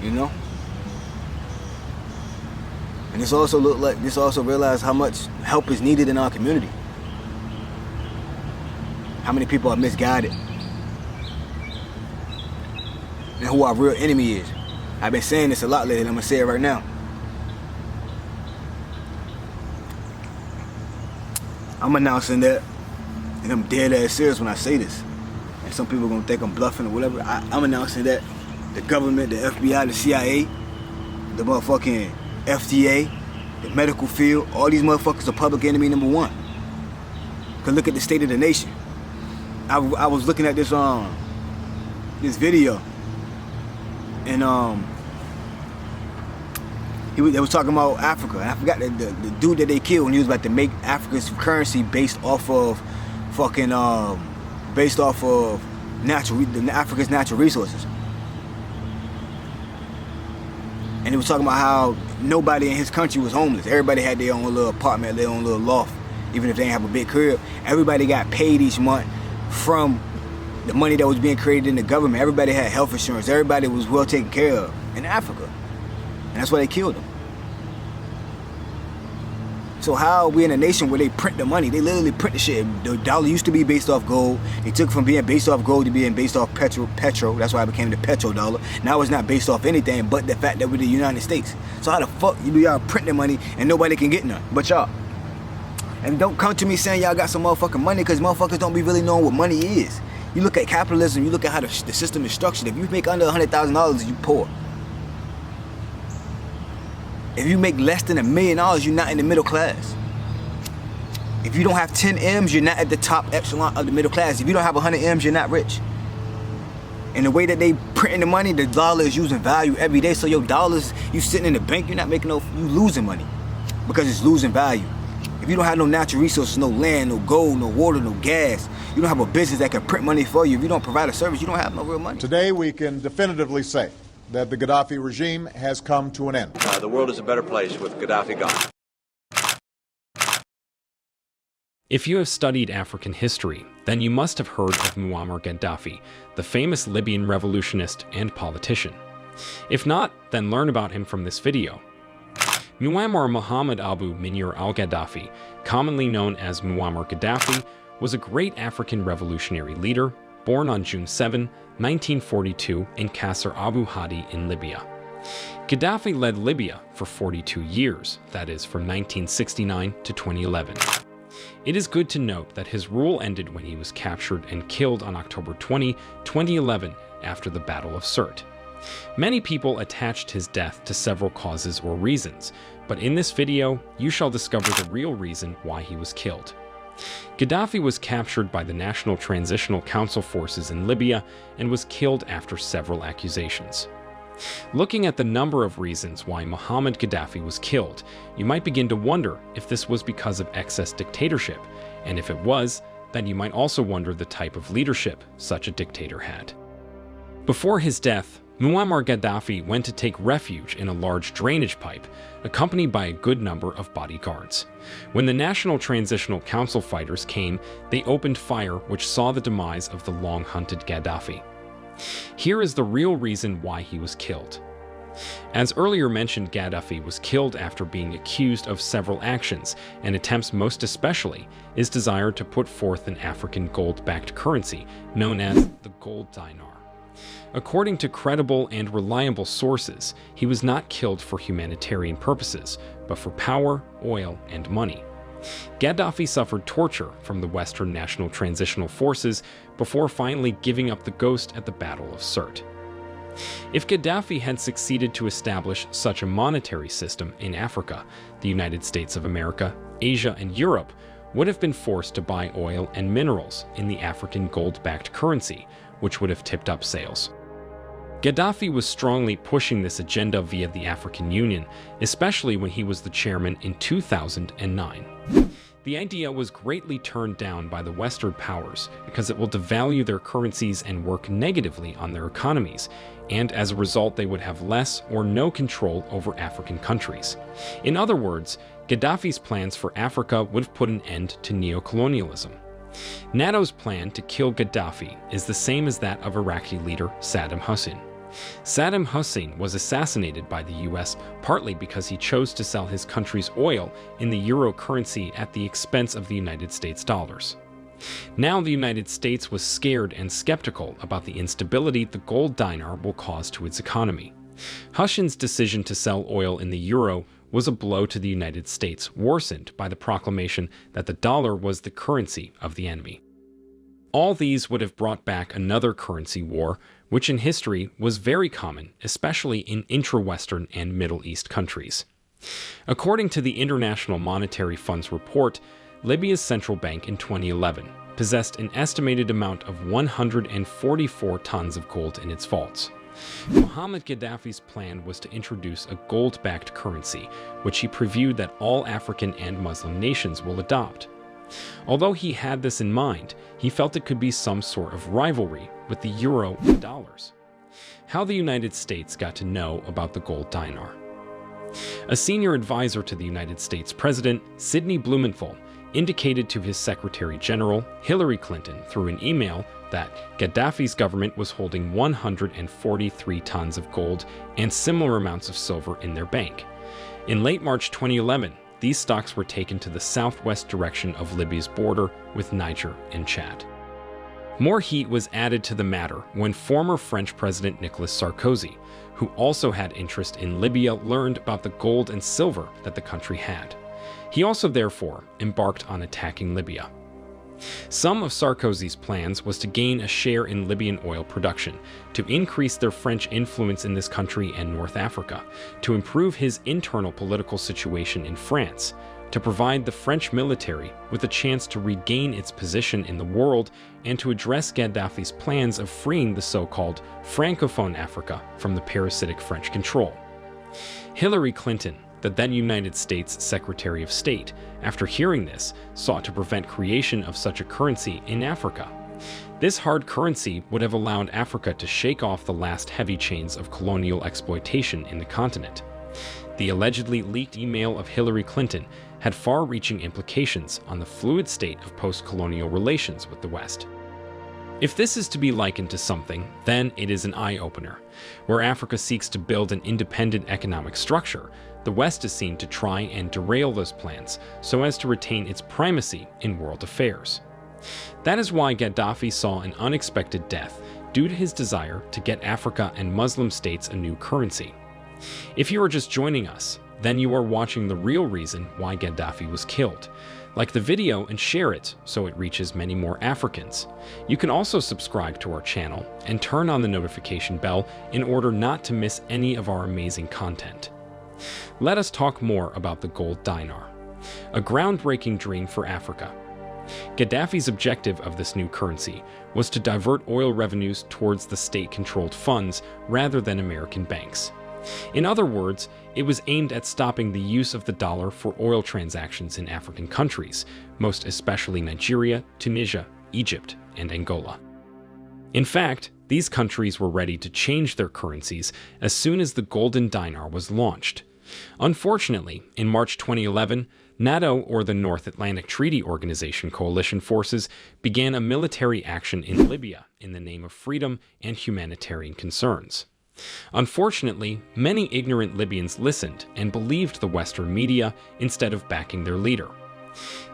you know? And this also realized how much help is needed in our community. How many people are misguided. And who our real enemy is. I've been saying this a lot lately, and I'm gonna say it right now. I'm announcing that, and I'm dead ass serious when I say this. And some people are gonna think I'm bluffing or whatever. I'm announcing that the government, the FBI, the CIA, the motherfucking FDA, the medical field, all these motherfuckers are public enemy number one. Cause look at the state of the nation. I was looking at this this video, and they was talking about Africa. And I forgot the dude that they killed when he was about to make Africa's currency based off of Africa's natural resources. And he was talking about how nobody in his country was homeless. Everybody had their own little apartment, their own little loft, even if they didn't have a big crib. Everybody got paid each month from the money that was being created in the government. Everybody had health insurance. Everybody was well taken care of in Africa. And that's why they killed them. So how are we in a nation where they print the money? They literally print the shit. The dollar used to be based off gold. They took it from being based off gold to being based off petro. That's why it became the petrodollar. Now it's not based off anything but the fact that we're the United States. So how the fuck y'all printing money and nobody can get none but y'all? And don't come to me saying y'all got some motherfucking money, because motherfuckers don't be really knowing what money is. You look at capitalism, you look at how the system is structured. If you make under $100,000, you poor. If you make less than $1 million, you're not in the middle class. If you don't have 10 M's, you're not at the top echelon of the middle class. If you don't have 100 M's, you're not rich. And the way that they printing the money, the dollar is using value every day. So your dollars, you sitting in the bank, you're not making you losing money because it's losing value. If you don't have no natural resources, no land, no gold, no water, no gas, you don't have a business that can print money for you. If you don't provide a service, you don't have no real money. Today we can definitively say that the Gaddafi regime has come to an end. The world is a better place with Gaddafi gone. If you have studied African history, then you must have heard of Muammar Gaddafi, the famous Libyan revolutionist and politician. If not, then learn about him from this video. Muammar Muhammad Abu Munir al-Gaddafi, commonly known as Muammar Gaddafi, was a great African revolutionary leader, born on June 7, 1942 in Qasr Abu Hadi in Libya. Gaddafi led Libya for 42 years, that is, from 1969 to 2011. It is good to note that his rule ended when he was captured and killed on October 20, 2011, after the Battle of Sirte. Many people attached his death to several causes or reasons, but in this video, you shall discover the real reason why he was killed. Gaddafi was captured by the National Transitional Council forces in Libya and was killed after several accusations. Looking at the number of reasons why Muhammad Gaddafi was killed, you might begin to wonder if this was because of excess dictatorship, and if it was, then you might also wonder the type of leadership such a dictator had. Before his death, Muammar Gaddafi went to take refuge in a large drainage pipe, accompanied by a good number of bodyguards. When the National Transitional Council fighters came, they opened fire, which saw the demise of the long-hunted Gaddafi. Here is the real reason why he was killed. As earlier mentioned, Gaddafi was killed after being accused of several actions, and attempts most especially his desire to put forth an African gold-backed currency known as the gold dinar. According to credible and reliable sources, he was not killed for humanitarian purposes, but for power, oil, and money. Gaddafi suffered torture from the Western National Transitional Forces before finally giving up the ghost at the Battle of Sirte. If Gaddafi had succeeded to establish such a monetary system in Africa, the United States of America, Asia, and Europe would have been forced to buy oil and minerals in the African gold-backed currency, which would have tipped up sales. Gaddafi was strongly pushing this agenda via the African Union, especially when he was the chairman in 2009. The idea was greatly turned down by the Western powers because it will devalue their currencies and work negatively on their economies, and as a result they would have less or no control over African countries. In other words, Gaddafi's plans for Africa would have put an end to neocolonialism. NATO's plan to kill Gaddafi is the same as that of Iraqi leader Saddam Hussein. Saddam Hussein was assassinated by the US partly because he chose to sell his country's oil in the euro currency at the expense of the United States dollars. Now the United States was scared and skeptical about the instability the gold dinar will cause to its economy. Hussein's decision to sell oil in the euro was a blow to the United States, worsened by the proclamation that the dollar was the currency of the enemy. All these would have brought back another currency war, which in history was very common, especially in intra-Western and Middle East countries. According to the International Monetary Fund's report, Libya's central bank in 2011 possessed an estimated amount of 144 tons of gold in its vaults. Muammar Gaddafi's plan was to introduce a gold-backed currency, which he previewed that all African and Muslim nations will adopt. Although he had this in mind, he felt it could be some sort of rivalry with the euro and dollars. How the United States got to know about the gold dinar. A senior advisor to the United States President, Sidney Blumenthal, indicated to his Secretary General, Hillary Clinton, through an email that Gaddafi's government was holding 143 tons of gold and similar amounts of silver in their bank. In late March 2011, these stocks were taken to the southwest direction of Libya's border with Niger and Chad. More heat was added to the matter when former French President Nicolas Sarkozy, who also had interest in Libya, learned about the gold and silver that the country had. He also therefore embarked on attacking Libya. Some of Sarkozy's plans was to gain a share in Libyan oil production, to increase their French influence in this country and North Africa, to improve his internal political situation in France, to provide the French military with a chance to regain its position in the world, and to address Gaddafi's plans of freeing the so-called Francophone Africa from the parasitic French control. Hillary Clinton, the then United States Secretary of State, after hearing this, sought to prevent creation of such a currency in Africa. This hard currency would have allowed Africa to shake off the last heavy chains of colonial exploitation in the continent. The allegedly leaked email of Hillary Clinton had far-reaching implications on the fluid state of post-colonial relations with the West. If this is to be likened to something, then it is an eye-opener. Where Africa seeks to build an independent economic structure, the West is seen to try and derail those plans so as to retain its primacy in world affairs. That is why Gaddafi saw an unexpected death due to his desire to get Africa and Muslim states a new currency. If you are just joining us, then you are watching the real reason why Gaddafi was killed. Like the video and share it so it reaches many more Africans. You can also subscribe to our channel and turn on the notification bell in order not to miss any of our amazing content. Let us talk more about the gold dinar, a groundbreaking dream for Africa. Gaddafi's objective of this new currency was to divert oil revenues towards the state-controlled funds rather than American banks. In other words, it was aimed at stopping the use of the dollar for oil transactions in African countries, most especially Nigeria, Tunisia, Egypt, and Angola. In fact, these countries were ready to change their currencies as soon as the golden dinar was launched. Unfortunately, in March 2011, NATO, or the North Atlantic Treaty Organization coalition forces, began a military action in Libya in the name of freedom and humanitarian concerns. Unfortunately, many ignorant Libyans listened and believed the Western media instead of backing their leader.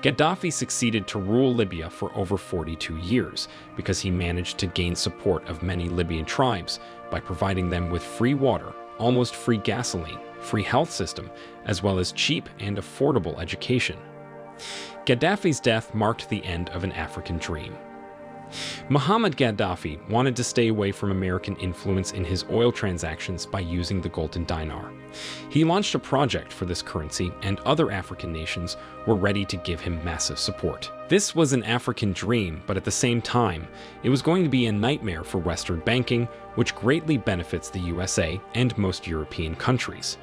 Gaddafi succeeded to rule Libya for over 42 years because he managed to gain support of many Libyan tribes by providing them with free water, almost free gasoline, free health system, as well as cheap and affordable education. Gaddafi's death marked the end of an African dream. Muammar Gaddafi wanted to stay away from American influence in his oil transactions by using the golden dinar. He launched a project for this currency, and other African nations were ready to give him massive support. This was an African dream, but at the same time, it was going to be a nightmare for Western banking, which greatly benefits the USA and most European countries.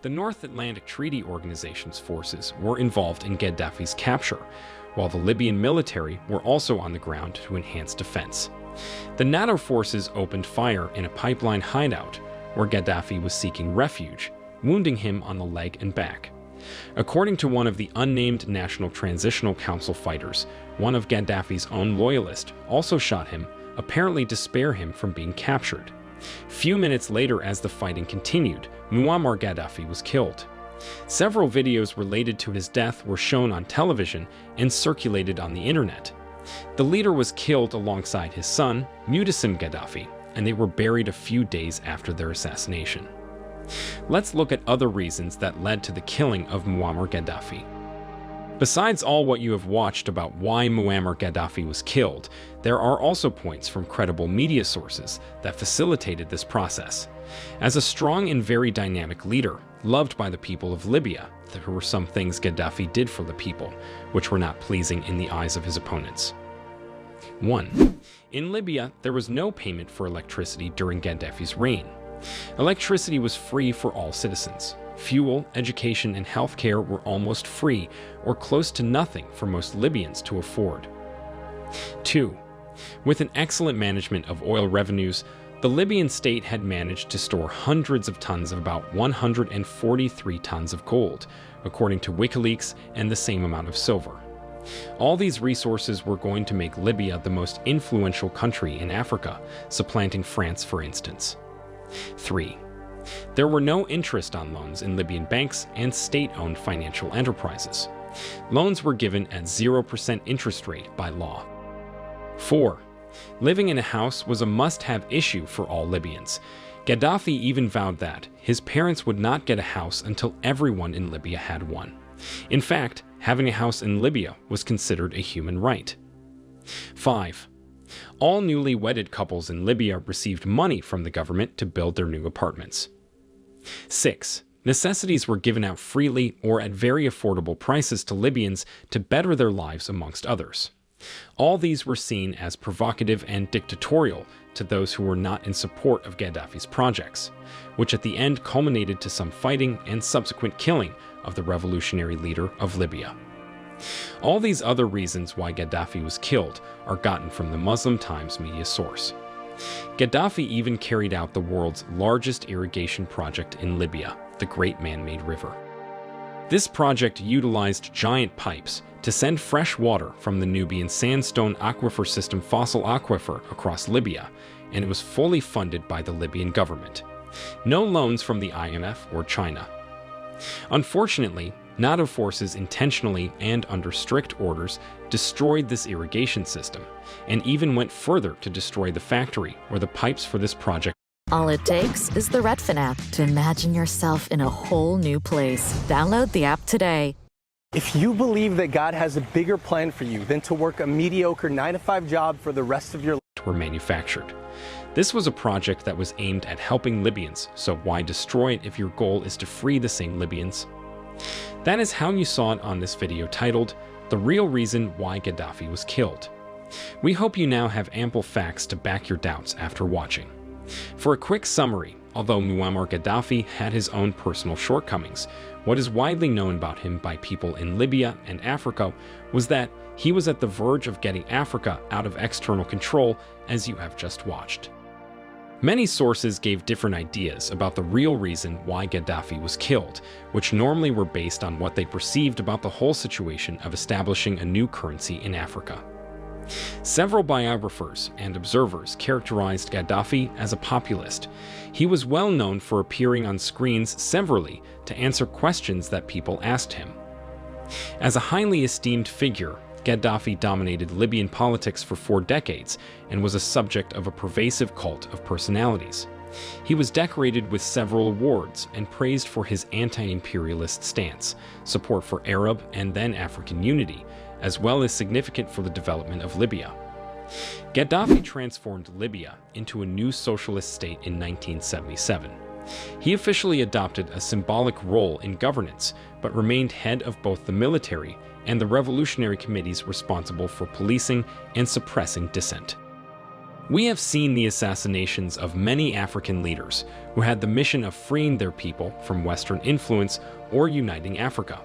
The North Atlantic Treaty Organization's forces were involved in Gaddafi's capture, while the Libyan military were also on the ground to enhance defense. The NATO forces opened fire in a pipeline hideout where Gaddafi was seeking refuge, wounding him on the leg and back. According to one of the unnamed National Transitional Council fighters, one of Gaddafi's own loyalists also shot him, apparently to spare him from being captured. Few minutes later, as the fighting continued, Muammar Gaddafi was killed. Several videos related to his death were shown on television and circulated on the internet. The leader was killed alongside his son, Muammar Gaddafi, and they were buried a few days after their assassination. Let's look at other reasons that led to the killing of Muammar Gaddafi. Besides all what you have watched about why Muammar Gaddafi was killed, there are also points from credible media sources that facilitated this process. As a strong and very dynamic leader, loved by the people of Libya, there were some things Gaddafi did for the people, which were not pleasing in the eyes of his opponents. 1. In Libya, there was no payment for electricity during Gaddafi's reign. Electricity was free for all citizens. Fuel, education, and healthcare were almost free or close to nothing for most Libyans to afford. 2. With an excellent management of oil revenues, the Libyan state had managed to store hundreds of tons of about 143 tons of gold, according to WikiLeaks, and the same amount of silver. All these resources were going to make Libya the most influential country in Africa, supplanting France, for instance. 3. There were no interest on loans in Libyan banks and state-owned financial enterprises. Loans were given at 0% interest rate by law. 4. Living in a house was a must-have issue for all Libyans. Gaddafi even vowed that his parents would not get a house until everyone in Libya had one. In fact, having a house in Libya was considered a human right. 5. All newly wedded couples in Libya received money from the government to build their new apartments. 6. Necessities were given out freely or at very affordable prices to Libyans to better their lives, amongst others. All these were seen as provocative and dictatorial to those who were not in support of Gaddafi's projects, which at the end culminated to some fighting and subsequent killing of the revolutionary leader of Libya. All these other reasons why Gaddafi was killed are gotten from the Muslim Times media source. Gaddafi even carried out the world's largest irrigation project in Libya, the Great Man-Made River. This project utilized giant pipes to send fresh water from the Nubian sandstone aquifer system fossil aquifer across Libya, and it was fully funded by the Libyan government. No loans from the IMF or China. Unfortunately, NATO forces intentionally and under strict orders destroyed this irrigation system, and even went further to destroy the factory where the pipes for this project. All it takes is the Redfin app to imagine yourself in a whole new place. Download the app today. If you believe that God has a bigger plan for you than to work a mediocre 9-to-5 job for the rest of your life, were manufactured. This was a project that was aimed at helping Libyans, so why destroy it if your goal is to free the same Libyans? That is how you saw it on this video titled, "The Real Reason Why Gaddafi Was Killed." We hope you now have ample facts to back your doubts after watching. For a quick summary, although Muammar Gaddafi had his own personal shortcomings, what is widely known about him by people in Libya and Africa was that he was at the verge of getting Africa out of external control, as you have just watched. Many sources gave different ideas about the real reason why Gaddafi was killed, which normally were based on what they perceived about the whole situation of establishing a new currency in Africa. Several biographers and observers characterized Gaddafi as a populist. He was well known for appearing on screens severally to answer questions that people asked him. As a highly esteemed figure, Gaddafi dominated Libyan politics for 4 decades and was a subject of a pervasive cult of personalities. He was decorated with several awards and praised for his anti-imperialist stance, support for Arab and then African unity, as well as significant for the development of Libya. Gaddafi transformed Libya into a new socialist state in 1977. He officially adopted a symbolic role in governance, but remained head of both the military and the revolutionary committees responsible for policing and suppressing dissent. We have seen the assassinations of many African leaders who had the mission of freeing their people from Western influence or uniting Africa.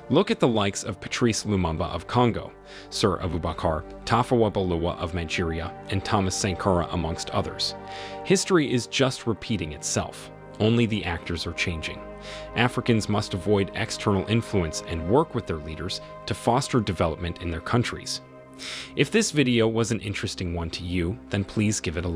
Look at the likes of Patrice Lumumba of Congo, Sir Abubakar Tafawa Balewa of Nigeria, and Thomas Sankara, amongst others. History is just repeating itself. Only the actors are changing. Africans must avoid external influence and work with their leaders to foster development in their countries. If this video was an interesting one to you, then please give it a like.